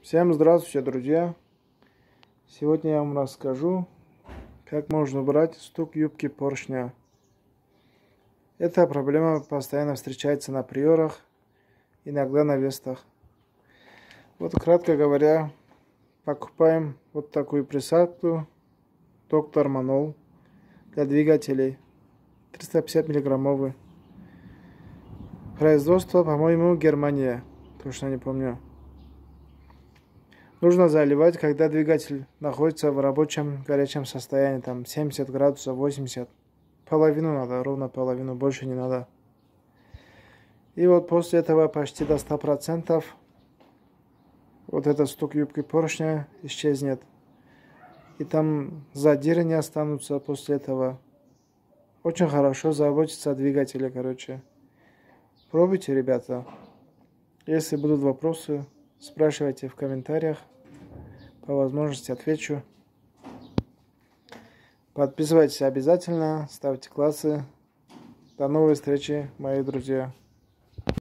Всем здравствуйте, друзья! Сегодня я вам расскажу, как можно убрать стук юбки поршня. Эта проблема постоянно встречается на приорах, иногда на вестах. Вот, кратко говоря, покупаем вот такую присадку Доктор Манол для двигателей 350 миллиграммовый. Производство, по-моему, Германия, точно не помню. Нужно заливать, когда двигатель находится в рабочем горячем состоянии, там 70 градусов, 80. Половину надо, ровно половину, больше не надо. И вот после этого почти до 100% вот этот стук юбки поршня исчезнет. И там задиры не останутся после этого. Очень хорошо заботиться о двигателе, короче. Пробуйте, ребята. Если будут вопросы, спрашивайте в комментариях. По возможности отвечу. Подписывайтесь обязательно, ставьте классы. До новой встречи, мои друзья.